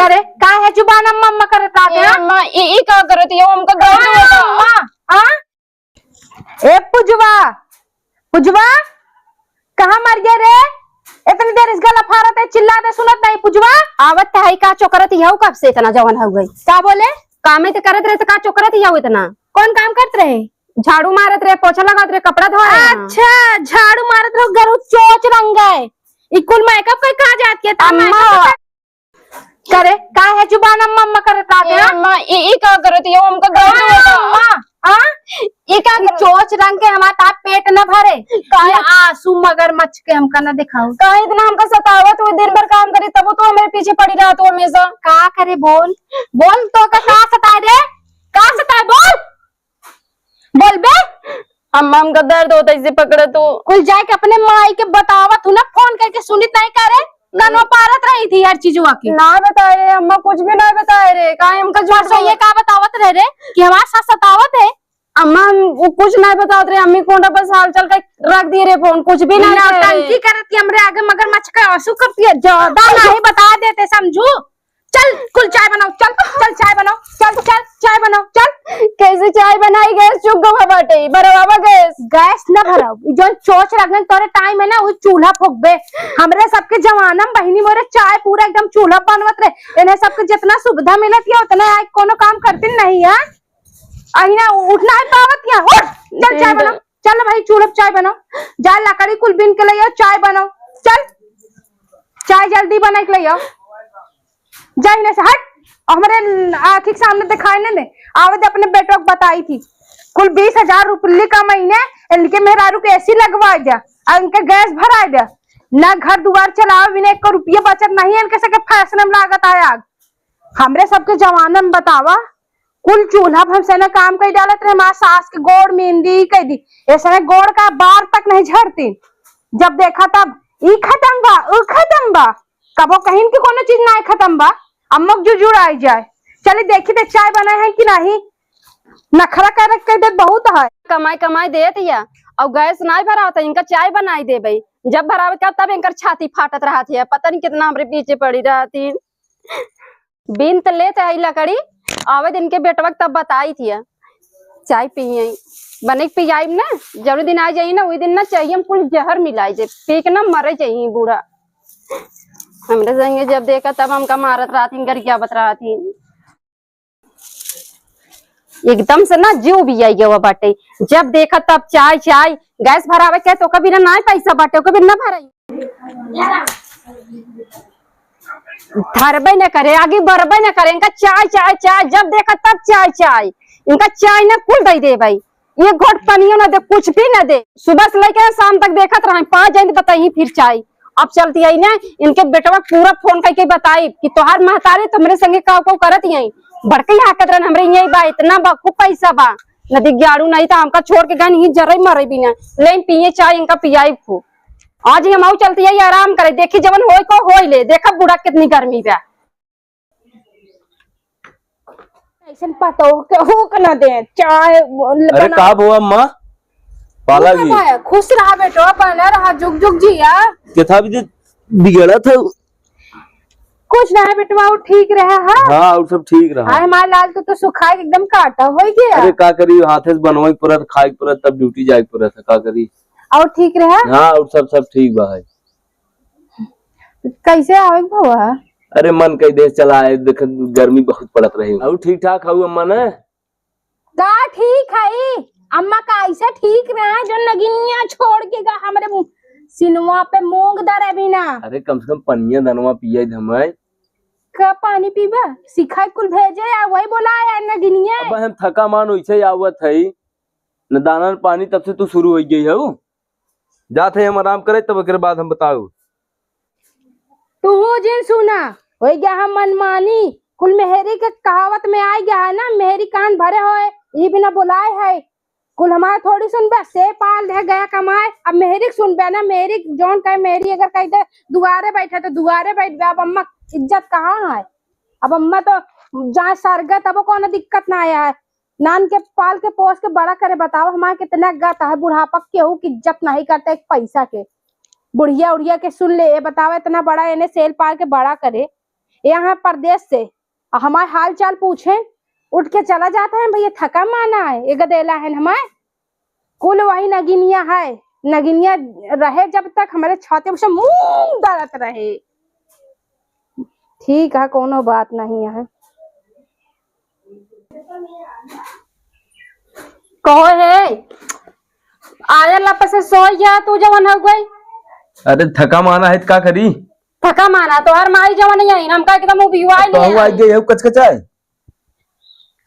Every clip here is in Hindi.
करे का है जुबान अम्मा अम्मा करत आगे अम्मा ई का करत है हमका गाड़ी बता अम्मा हां ए पुजवा पुजवा कहां मर गया रे इतनी देर इस गला फारत है चिल्लाते सुनत नहीं पुजवा आवत है का चोकरत है कब से इतना जवान हो गई का बोले काम तो करत रहे तो का चोकरत है इतना कौन काम करत रहे झाड़ू मारत रहे पोछा लगात रहे कपड़ा धोए अच्छा झाड़ू मारत रहो गरु चोच रंग गए इकुल मेकअप कोई कहां जात के अम्मा करे का है जुबान अम्मा अम्मा करत आगे अम्मा ई का करत है हमका गाड़ी बता अम्मा हां ये क्या चोच रंग के हमारा ताप पेट न भरे ये आंसू मगरमच्छ के हमका न दिखाओ का इतना हमका सतावत हुई दिन भर काम करे तब तो मेरे पीछे पड़ी रहा तो हमेशा का करे बोल बोल तो का सताए रे का सताए बोल बोल बे अम्मा हमका दर्द होता इसे पकड़े तो कुल जाके अपने माई के बतावत हूं ना फोन करके सुनित नहीं करे कनो पारत रही थी हर चीज की ना बताए रे अम्मा कुछ भी नहीं बताए रे का हमका झूठ तो ये का बतावत रहे रे कि हमारे साथ सतावत है अम्मा हम कुछ नहीं बताते रहे अम्मी कोंडा बस हाल चल के रख दिए रे फोन कुछ भी नहीं टंकी करती हमरे आगे मगरमच्छ का आंसू करती है ज्यादा नहीं बता देते समझू चल कुल चाय बनाओ चल चल चाय बनाओ चल चल चाय बनाओ चल कैसे चाय बनाई गैस चुक गवा बाटे भरवा गैस गैस न भराओ जो चोच रखने तोरे टाइम है ना वो चूल्हा फूकबे हमरे सबके जवानम बहिनी मोरे चाय पूरा एकदम चूल्हा बनवत रहे इन्हें सबके जितना सुविधा मिलत है उतना आज कोनो काम करती नहीं है अहिना उठना है पावत क्या उठ चल चाय बनाओ चल भाई चूल्हा चाय बनाओ जा लकड़ी कुल बिन के ले चाय बनाओ चल चाय जल्दी बना के ले आओ जाइने से हट हमारे आँखी के सामने दिखाई न दे आवत अपने बेटों को बताई थी कुल 20,000 रुपये का महीने इनके मेहरारू के एसी लगवा दिया और इनके गैस भरा दिया न घर दुआर चलाओ बिना 1 रुपया बचत नहीं है इनके सके फैशन में लागत आया हमरे सबके जमाने में बतावा कुल चूल्हा हमसे न काम कर डालत रहे हमारे सास के गोड़ मेहंदी कह दी ऐसे गोड़ का बार तक नहीं झड़ती जब देखा तब ई खत्म बा उ खत्म बा कबो कहीं की कोनो चीज ना खत्म बा अम्मक जुजुड़ आई जाए चले देखी दे चाय बना है कि नहीं नखरा कर दे बहुत है कमाई कमाई देत या और गैस नहीं भरा था इनका चाय बनाई दे भाई जब भरावे का तब इनकर छाती फाटत रहा थी पता नहीं कितना हमरे पीछे पड़ी रहा थी बिन त लेते आई लकड़ी आवे दिन के बेटवा तब बताई थी चाय पिए बने पियाई ना जरूर दिन आ जाइए ना वही दिन ना चाहिए हम कुल जहर मिलाई जे पी के ना मरे चाहिए बूढ़ा हमरे संगे जब देखा तब हमका मारत रहा थी घर क्या बत रहा थी एकदम से ना जीव भी आई गया बाटे जब देखा तब चाय चाय गैस भरावे के तो कभी ना पैसा बाटे कभी ना भराई धरबे न करे आगे बढ़बे न करे इनका चाय चाय चाय जब देखा तब चाय चाय इनका चाय ना कुल दे दे भाई ये घोट पानियों ना दे कुछ भी ना दे सुबह से लेकर शाम तक देखत रहे 5 जन बताई फिर चाय अब चलती आई ना इनके बेटवा पूरा फोन करके बताई कि तोहार महतारी तुम्हारे संगे का करत यही भड़के हाकत रहन हमरे यही बा इतना बा खूब पैसा बा नदी ग्यारू नहीं था हमका छोड़ के गन ही जरे मरे भी ना लेन पिए चाय इनका पियाई खूब आज हम आऊ चलती है आराम करे देखी जवन होय को होय ले देखा बूढ़ा कितनी गर्मी बा ऐसे पतो के हो के ना दे चाय अरे का हुआ अम्मा पाला भी खुश रहा बेटो बना रहा जुग जुग जिया क्या भी बिगड़ा था कुछ ना है बेटवा वो ठीक रहा है हाँ और सब ठीक रहा हमारे लाल तो सुखाए एकदम काटा हो गया अरे का करी हाथे से बनवाई परत खाई परत तब ड्यूटी जाए परत का करी और ठीक रहा हाँ और सब ठीक बा है कैसे आवे हुआ अरे मन कई देश चला है देख गर्मी बहुत पड़त रही और ठीक ठाक हूँ अम्मा ने का ठीक है अम्मा का ऐसा ठीक रहा जो नगिनिया छोड़ के गा हमारे सिनवा पे मूंग दर अभी ना अरे कम से कम पनिया दनवा पिए धमाए का पानी पीबा सिखाई कुल भेजे या वही बोला है नगिनिया अब हम थका मान वैसे आवत है न दाना पानी तब से तू शुरू हो गई है जाते हम आराम करे तब एक बाद हम बताओ तू जिन सुना हो गया हम मनमानी कुल मेहरी के कहावत में आ गया है ना मेहरी कान भरे होए ये बिना बुलाए है कुल हमारे थोड़ी सुन बे से पाल रह गया कमाए अब मेहरी सुन बे ना मेहरी जोन कहे मेहरी अगर कही दे दुआरे बैठे तो दुआरे बैठ गया अब अम्मा इज्जत कहाँ है अब अम्मा तो जहाँ सरगत अब कौन दिक्कत ना आया है नान के पाल के पोस के बड़ा करे बताओ हमारे कितना गत है बुढ़ापा केहू की इज्जत नहीं करते एक पैसा के बुढ़िया उड़िया के सुन ले बताओ इतना बड़ा इन्हें सेल पाल के बड़ा करे यहाँ परदेश से, और हमारे हाल चाल पूछे उठ के चला जाता है भैया, थका माना है ये गदेला है हमारे कुल वही नगिनिया है, नगिनिया रहे जब तक हमारे छाते पे मुंह दर्द रहे। ठीक है कोनो बात नहीं है। कहो है आया लप से सो गया तू जवन हो गई। अरे थका माना है तो का करी, थका माना तो हर माई जवन यही हम का एकदम उबिवाई तो नहीं आई गई है कचकचाए।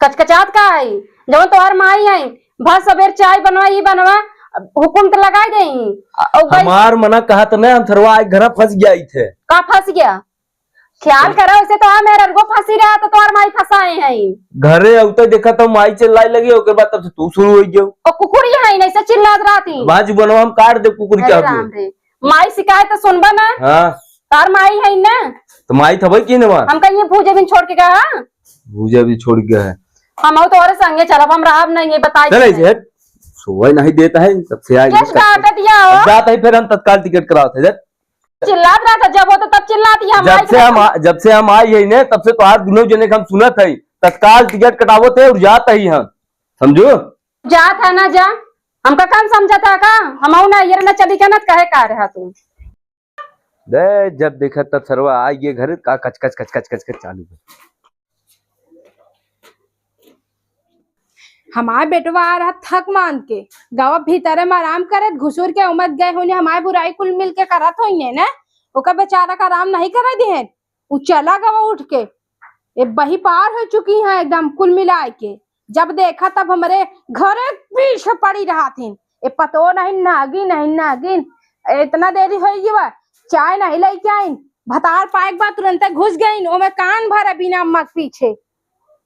कचकचात का है जवन तो हर माई है भर सबेर चाय बनवाई बनवा हुकुम तो लगाई दे। हमार मना कहा तो नहीं, हम थरवा आज घर फंस गया थे। का फंस गया ख्याल करो उसे तो मेरा को फंसी रहा तो तोर माई फंसाए हैं। घरे औते देखा तो माई चिल्लाई लगी, ओकर बाद तब से तू शुरू हो गयो। और कुकुरी है नहीं से चिल्लात रहती बाज बनवा हम काट दे कुकुर अरे क्या राम रे माई शिकायत तो सुनबा ना। हां तार माई है ना तो माई थबई की ने हम कहीं भूजे बिन छोड़ के गया, भूजा भी छोड़ गया है। हम तो और संगे चलब हम राब नहीं है बताई चले जे सोई नहीं देता है तब से आए किस डाटा दिया हो जाता है, फिर हम तत्काल टिकट कराते हैं। चिल्लात रहा था जब वो तो तब चिल्लाती है जब से हम आई है ने तब से तोहार दोनों जने के हम सुनत है तत्काल टिकट कटावो थे और जात ही हम समझो। जा था ना जा हमका काम समझता का हम ना ये ना चली के ना कहे का रहा तू दे जब देखा तब सरवा आई ये घर का कच कच कच कच कच कच चालू है। हमारे बेटवा आ रहा थक मान के गाँव भीतर में आराम करत घुसूर के उमद गए होने हमारे बुराई कुल मिल के करत होइने ना, ओका बेचारा का आराम नहीं करा दिए। वो चला गवा उठ के ये बही पार हो चुकी है एकदम कुल मिला के। जब देखा तब हमारे घरे पीछे पड़ी रहा थी, ये पतो नहीं नागिन इतना देरी हो गई चाय नहीं लेके आई भतार पाए के बाद तुरंत घुस गई ओमे कान भरा बिना अम्मा के पीछे।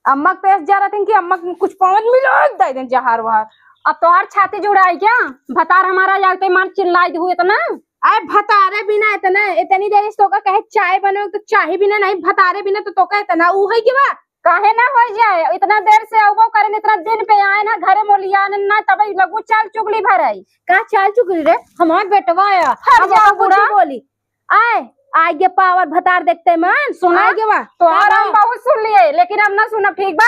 अम्मा पेश जा रहा थी कि अम्मा कुछ पवन मिलो दे दे जहार वहार। अब तो हर छाती जुड़ाई क्या भतार हमारा जाते मान चिल्लाई हुए इतना आए भतारे बिना इतना इतनी देर तो का कहे चाय बनो तो चाय बिना नहीं भतारे बिना तो का इतना ऊ है कि बा काहे ना हो जाए इतना देर से अबो करे इतना दिन पे आए ना घरे मोलिया ना तब लगू चाल चुगली भराई का चाल चुगली रे हमार बेटवा आया हर जा बुरा बोली आए आगे पावर भतार देखते मन सुनाए के बा तो हम बहुत सुन लिए लेकिन अब ना सुना ठीक बा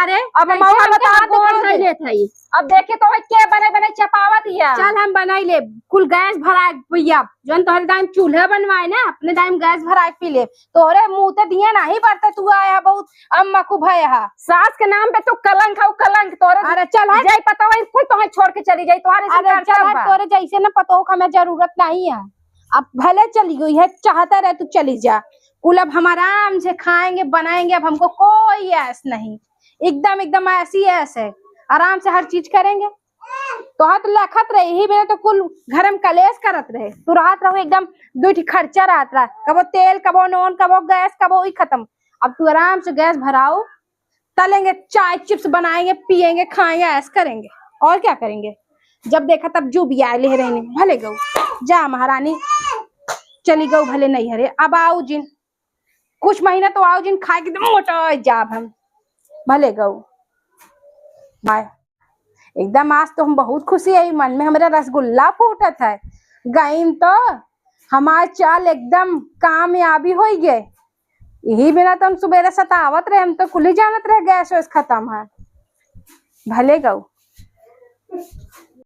अरे अब मौका बता गोल नहीं लेत है। अब देखे तो के बने चपावत हिया चल हम बनाई ले कुल गैस भरा भैया जन तोहरे दाम चूल्हा बनवाए ना अपने दाम गैस भरा पी ले तोहरे मुंह ते दिया नहीं पड़ते तू आया बहुत अम्मा को भया सास के नाम पे तू कलंक खाऊ कलंक तोरे। अरे चल जाई पता है कुल तो छोड़ के चली जाई तुम्हारे अरे चल तोरे जैसे ना पतो हमें जरूरत नहीं है अब भले चली गई है चाहता रहे तू चली जा कुल अब हम आराम से खाएंगे बनाएंगे अब हमको कोई ऐस नहीं एकदम ऐसी ऐसे आराम से हर चीज करेंगे। तो हाथ लखत रहे यही मेरे तो कुल घर में कलेश करत रहे तू रात रहो एकदम दूठी खर्चा रात रहा कबो तेल कबो नून कबो गैस कबो ही खत्म। अब तू आराम से गैस भराओ तलेंगे चाय चिप्स बनाएंगे पियेंगे खाएंगे ऐस करेंगे और क्या करेंगे। जब देखा तब जो भी आए ले रहने भले गऊ जा महारानी चली गऊ भले नहीं हरे अब आओ जिन कुछ महीना तो आओ जिन खाए एकदम मोटा जाब हम भले गऊ बाय एकदम। आज तो हम बहुत खुशी है मन में हमारा रसगुल्ला फूटत है गईन तो हमार चाल एकदम कामयाबी हो गए यही बिना तो हम सुबह सतावत रहे हम तो कुल ही जानत रहे गैस वैस खत्म है भले गऊ।